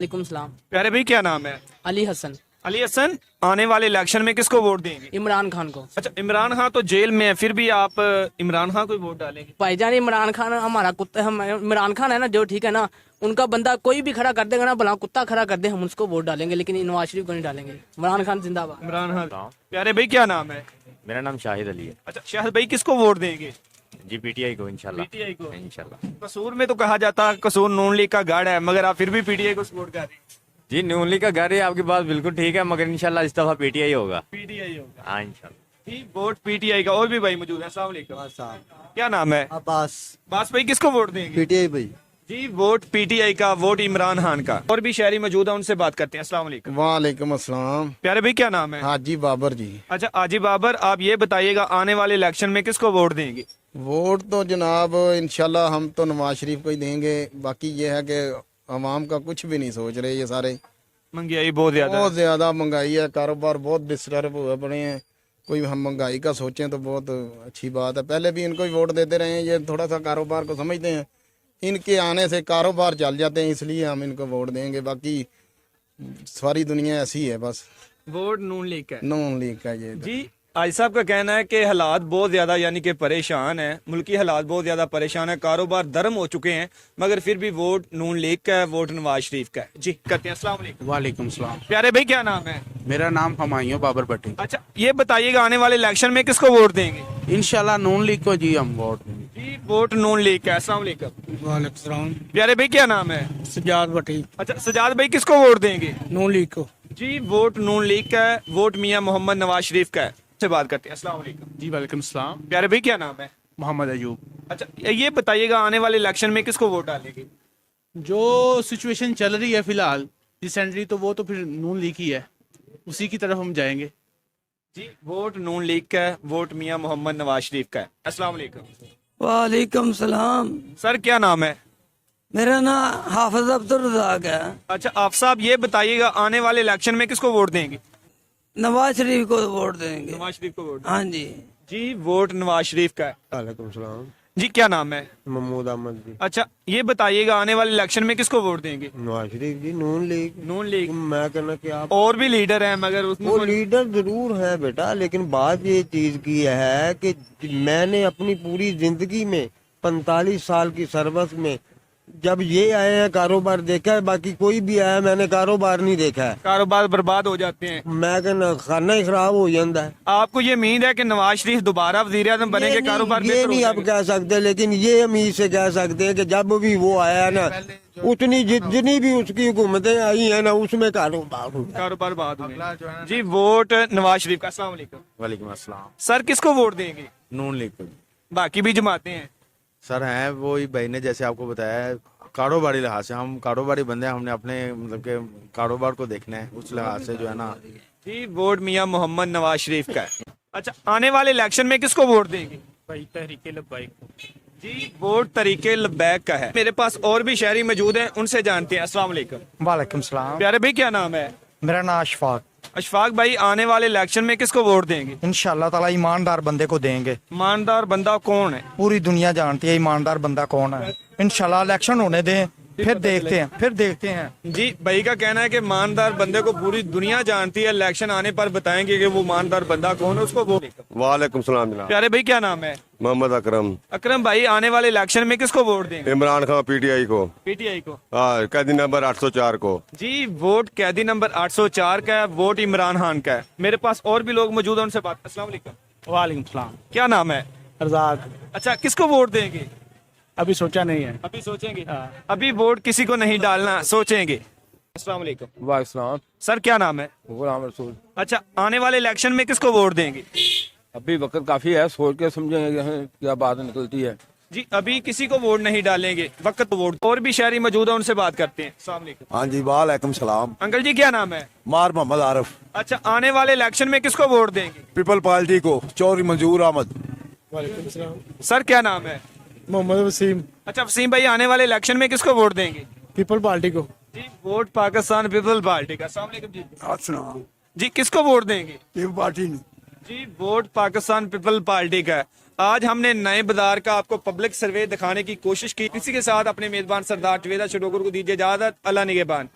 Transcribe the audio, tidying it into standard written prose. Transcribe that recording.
वालेकुम सलाम। प्यारे भाई क्या नाम है? अली हसन। अली हसन, आने वाले इलेक्शन में किसको वोट देंगे? इमरान खान को। अच्छा, इमरान खान तो जेल में है, फिर भी आप इमरान खान को ही वोट डालेंगे? भाईजान इमरान खान हमारा कुत्ता, हम इमरान खान है ना जो, ठीक है ना, उनका बंदा कोई भी खड़ा कर देगा ना, भला कुत्ता खड़ा कर दे, हम उसको वोट डालेंगे, लेकिन नवाज शरीफ को नहीं डालेंगे। इमरान खान जिंदाबाद। इमरान खान। प्यारे भाई क्या नाम है? मेरा नाम शाहिद अली है। अच्छा शाहिद भाई, किसको वोट देंगे? जी पीटीआई को इंशाल्लाह। पीटीआई को। इंशाल्लाह। कसूर में तो कहा जाता है कसूर नून लीग का गढ़ है, मगर आप फिर भी पीटीआई को सपोर्ट कर रहे हैं। जी नून लीग का घर है, आपकी बात बिल्कुल ठीक है, मगर इंशाल्लाह इस दफा पीटीआई होगा। पीटीआई होगा। हाँ इंशाल्लाह। ठीक, वोट पीटीआई का। और भी भाई मौजूद है। अस्सलाम वालेकुम। क्या नाम है? अब्बास। बास भाई किसको वोट देंगे? पीटीआई भाई। जी वोट पीटीआई का, वोट इमरान खान का। और भी शहरी मौजूद है, उनसे बात करते हैं। अस्सलाम वालेकुम। वालेकुम अस्सलाम। प्यारे भाई क्या नाम है? हाजी बाबर जी। अच्छा आजी बाबर, आप ये बताइएगा आने वाले इलेक्शन में किसको वोट देंगे? वोट तो जनाब इंशाल्लाह हम तो नवाज शरीफ को ही देंगे। बाकी ये है कि अवाम का कुछ भी नहीं सोच रहे, ये सारे महंगाई बहुत ज्यादा बहुत ज्यादा महंगाई है, कारोबार बहुत डिस्टर्ब हुए पड़े हैं। कोई हम महंगाई का सोचें तो बहुत अच्छी बात है। पहले भी इनको ही वोट देते रहे हैं, ये थोड़ा सा कारोबार को समझते हैं, इनके आने से कारोबार चल जाते हैं, इसलिए हम इनको वोट देंगे। बाकी सारी दुनिया ऐसी है, बस वोट नून लीग का है। नून लीग का ये। जी आज साहब का कहना है कि हालात बहुत ज्यादा यानी कि परेशान है, मुल्की हालात बहुत ज्यादा परेशान है, कारोबार धर्म हो चुके हैं, मगर फिर भी वोट नून लीग का है, वोट नवाज शरीफ का है। जी करते हैं। अस्सलाम वालेकुम। वालेकुम सलाम। प्यारे भाई क्या नाम है? मेरा नाम हमायूं बाबर भट्टी। अच्छा ये बताइएगा आने वाले इलेक्शन में किसको वोट देंगे? इंशाल्लाह नून लीग को जी हम वोट देंगे। जी वोट नून लीग का है। अस्सलाम वालेकुम। वालेकुम सलाम। प्यारे भाई क्या नाम है? सजाद भट्टी। अच्छा सजाद भाई किसको वोट देंगे? नून लीग को। जी वोट नून लीग का है, वोट मियां मोहम्मद नवाज शरीफ का है। से बात करते हैं। अस्सलाम वालेकुम। जी वालेकुम सलाम। प्यारे भाई क्या नाम है? मोहम्मद अयूब। अच्छा ये बताइएगा आने वाले इलेक्शन में किसको वोट डालेंगे? जो सिचुएशन चल रही है फिलहाल रिसेंटली, तो वो तो फिर नून लीग ही है, उसी की तरफ हम जाएंगे। जी वोट नून लीग का है, वोट मियां मोहम्मद नवाज शरीफ का है। अस्सलाम वालेकुम। वालेकुम सलाम। सर क्या नाम है? मेरा नाम हाफिज अब्दुल रज़ाक है। अच्छा आप साहब ये बताइएगा आने वाले इलेक्शन में किसको वोट देंगे? नवाज शरीफ को वोट देंगे। नवाज शरीफ को वोट। हाँ जी। जी वोट नवाज शरीफ का है। वालेकुम सलाम। जी क्या नाम है? महमूद अहमद जी। अच्छा ये बताइएगा आने वाले इलेक्शन में किसको वोट देंगे? नवाज शरीफ जी। नून लीग। नून लीग। मैं कहना कि आप और भी लीडर हैं, मगर उसमें वो लीडर जरूर है बेटा, लेकिन बात ये चीज की है कि मैंने अपनी पूरी जिंदगी में 45 साल की सर्विस में जब ये आए हैं कारोबार देखा है, बाकी कोई भी आया मैंने कारोबार नहीं देखा है। कारोबार बर्बाद हो जाते हैं। मैं कहना खाना ही खराब हो जाता है। आपको ये उम्मीद है कि नवाज शरीफ दोबारा वजीर आजम बनेंगे, कारोबार ये बेहतर नहीं हो अब जाएगा? कह सकते, लेकिन ये उम्मीद से कह सकते हैं कि जब भी वो आया ना, उतनी जितनी भी उसकी हुकूमतें आई है ना, उसमें कारोबार हुआ। कारोबार बाद में। जी वोट नवाज शरीफ का। अस्सलाम वालेकुम। वालेकुम अस्सलाम। सर किसको वोट देंगे? नून लीग को। बाकी भी जमाते हैं। सर हैं वही भाई ने जैसे आपको बताया है, कारोबारी लिहाज से हम कारोबारी बंदे हैं, हमने अपने मतलब के कारोबार को देखना है, उस लिहाज से जो है ना। जी वोट मियां मोहम्मद नवाज शरीफ का है। अच्छा आने वाले इलेक्शन में किसको वोट देंगे? भाई तहरीके लब्बाइक। जी वोट तरीके लबैक का है। मेरे पास और भी शहरी मौजूद हैं, उनसे जानते हैं। अस्सलाम वालेकुम। वालेकुम सलाम। प्यारे भाई क्या नाम है? मेरा नाम अशफाक। अशफाक भाई आने वाले इलेक्शन में किसको वोट देंगे? इंशाल्लाह ताला ईमानदार बंदे को देंगे। ईमानदार बंदा कौन है? पूरी दुनिया जानती है ईमानदार बंदा कौन है। इंशाल्लाह इलेक्शन होने दें, फिर देखते हैं। जी भाई का कहना है कि ईमानदार बंदे को पूरी दुनिया जानती है, इलेक्शन आने पर बताएंगे कि वो ईमानदार बंदा कौन है, उसको वोट। वालेकुम सलाम जनाब। प्यारे भाई क्या नाम है? मोहम्मद अकरम। अकरम भाई आने वाले इलेक्शन में किसको वोट देंगे? इमरान खान पीटीआई को। पीटीआई को। हाँ कैदी नंबर 804 को। जी वोट कैदी नंबर 804 का है, वोट इमरान खान का है। मेरे पास और भी लोग मौजूद हैं, उनसे बात। अस्सलाम वालेकुम। वालेकुम सलाम। क्या नाम है? रज़ाक। अच्छा किसको वोट देंगे? अभी सोचा नहीं है। अभी सोचेंगे। अभी वोट किसी को नहीं डालना, सोचेंगे। अस्सलाम वालेकुम। वालेकुम सर क्या नाम है? गुलाम रसूल। अच्छा आने वाले इलेक्शन में किसको वोट देंगे? अभी वक्त काफी है, सोच के समझेंगे क्या बात निकलती है। जी अभी किसी को वोट नहीं डालेंगे, वक्त वोट। और भी शहरी मौजूद है, उनसे बात करते हैं। अस्सलाम वालेकुम। हाँ जी वालेकुम सलाम। अंकल जी क्या नाम है? मार मोहम्मद आरिफ। अच्छा आने वाले इलेक्शन में किसको वोट देंगे? पीपल पार्टी को, चौधरी मंजूर अहमद। वालेकुम सलाम। सर क्या नाम है? मोहम्मद वसीम। अच्छा वसीम भाई आने वाले इलेक्शन में किसको वोट देंगे? पीपल पार्टी को। जी वोट पाकिस्तान पीपल पार्टी का। अस्सलाम वालेकुम जी। जी किसको वोट देंगे? पीपल पार्टी ने। जी वोट पाकिस्तान पीपल पार्टी का है। आज हमने नए बाजार का आपको पब्लिक सर्वे दिखाने की कोशिश की। इसी के साथ अपने मेजबान सरदार जवेदा शडोगर को दीजिए इजाजत। अल्लाह निगहबान।